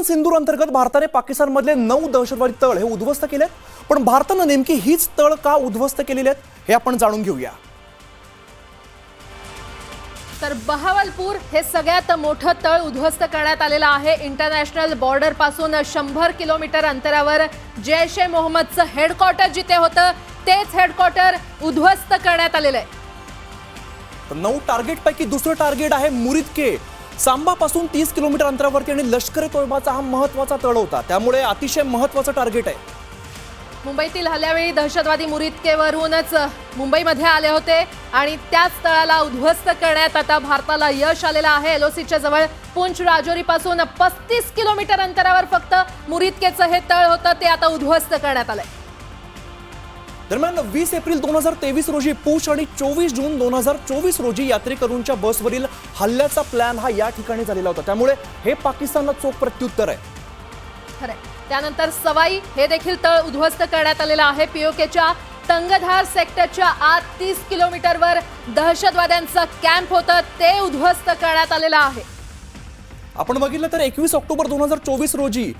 Operation सिंदूर अंतर्गत भारताने पाकिस्तानमधले 9 दहशतवादी तळ हे उद्ध्वस्त केलेत। पण भारताने नेमकी हीच तळ का उद्ध्वस्त केलेली आहेत हे आपण जाणून घेऊया। तर बहावलपूर हे सगळ्यात मोठं तळ उद्ध्वस्त करण्यात आलेलं आहे। इंटरनॅशनल बॉर्डर पासून 100 किलोमीटर अंतरावर जैश ए मोहम्मदचं हेडक्वार्टर जिथे होतं तेच हेडक्वार्टर उद्ध्वस्त करण्यात आलेलं आहे। 9 टार्गेट पैकी दुसरं टार्गेट आहे मुरीद के। सांबा पासून 30 किलोमीटर अंतरावरती आणि लष्कर ए तोयबाचा हा महत्त्वाचा तळ होता, त्यामुळे अतिशय महत्त्वाचं टार्गेट आहे। मुंबईतील हल्ल्यावेळी दहशतवादी मुरीद के वरूनच मुंबईमध्ये आले होते आणि त्याच तळाला उद्ध्वस्त करण्यात आता भारताला यश आलेलं आहे। एलओसीच्या जवळ पुंछ राजौरी पासून 35 किलोमीटर अंतरावर फक्त मुरीद केचं हे तळ होतं, ते आता उद्ध्वस्त करण्यात आलंय। दरम्यान 20 एप्रिल 2023 रोजी पूंछ आणि 24 जून 2024 रोजी यात्रेकरूंच्या बसवरील हल्ल्याचा प्लॅन हा या ठिकाणी झालेला होता, त्यामुळे हे पाकिस्तानला चोख प्रत्युत्तर आहे। खरं, त्यानंतर सवाई हे देखील तळ उद्ध्वस्त करण्यात आलेलं आहे। पीओकेच्या तंगधार सेक्टरच्या आत 30 किलोमीटरवर दहशतवाद्यांचं कॅम्प होतं, ते उद्ध्वस्त करण्यात आलेलं आहे। आपण बघितलं तर 21 ऑक्टोबर 2024 रोजी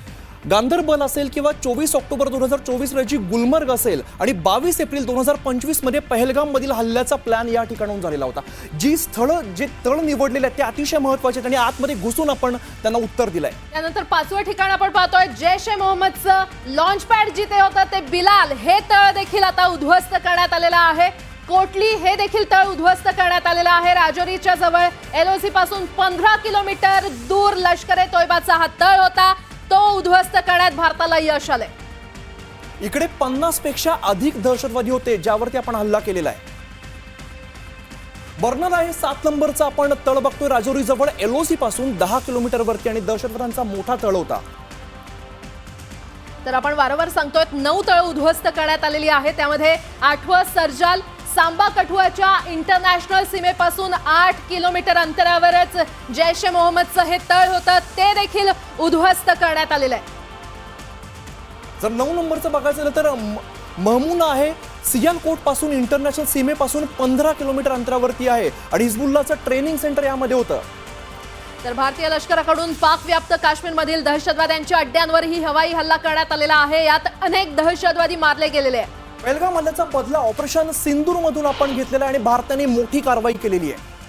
गांदरबल असेल किंवा 24 ऑक्टोबर 2024 रोजी गुलमर्ग असेल आणि 22 एप्रिल 2025 मध्ये पहलगाम मधील हल्ल्याचा प्लॅन या ठिकाणाहून झालेला होता। जी स्थळं जे तळ निवडलेले आहेत ते अतिशय महत्त्वाचे आहेत आणि आतमध्ये घुसून आपण त्यांना उत्तर दिलंय। त्यानंतर 5वं ठिकाण आपण पाहतोय जैश ए मोहम्मदचं लॉन्च पॅड जिथे होतं ते बिलाल हे तळ देखील आता उद्ध्वस्त करण्यात आलेलं आहे। कोटली हे देखील तळ उद्ध्वस्त करण्यात आलेलं आहे। राजौरीच्या जवळ एलओसी पासून 15 किलोमीटर दूर लष्कर ए तोयबाचा हा तळ होता, तो उद्ध्वस्त करण्यात भारताला यश आले। इकडे 50 पेक्षा अधिक दहशतवादी होते ज्यावरती आपण हल्ला केलेला आहे। बर्नर आहे 7 नंबरचा आपण तळ बघतोय राजौरी जवळ एलओसी पासून 10 किलोमीटर वरती आणि दहशतवाद्यांचा मोठा तळ होता। तर आपण वारंवार सांगतोय 9 तळ उद्ध्वस्त करण्यात आलेली आहे, त्यामध्ये 8वं सरजाल सांबा कठुआच्या इंटरनॅशनल सीमेपासून 8 किलोमीटर अंतरावरच जैश ए मोहम्मदचं हे तळ होतं, ते देखील उद्ध्वस्त करण्यात आलेलं आहे। जर 9 नंबरचं बघायचं झालं तर महमूना आहे सियालकोट पासून इंटरनॅशनल सीमेपासून 15 किलोमीटर अंतरावरती आहे आणि हिजबुल्लाचं ट्रेनिंग सेंटर यामध्ये होतं। तर भारतीय लष्कराकडून पाक व्याप्त काश्मीरमधील दहशतवाद्यांच्या अड्ड्यांवरही हवाई हल्ला करण्यात आलेला आहे। यात अनेक दहशतवादी मारले गेलेले आहेत। पहलगाम हल्ल्याचा बदला ऑपरेशन सिंदूर मधून आपण घेतलेला आहे आणि भारताने मोठी कारवाई केलेली आहे।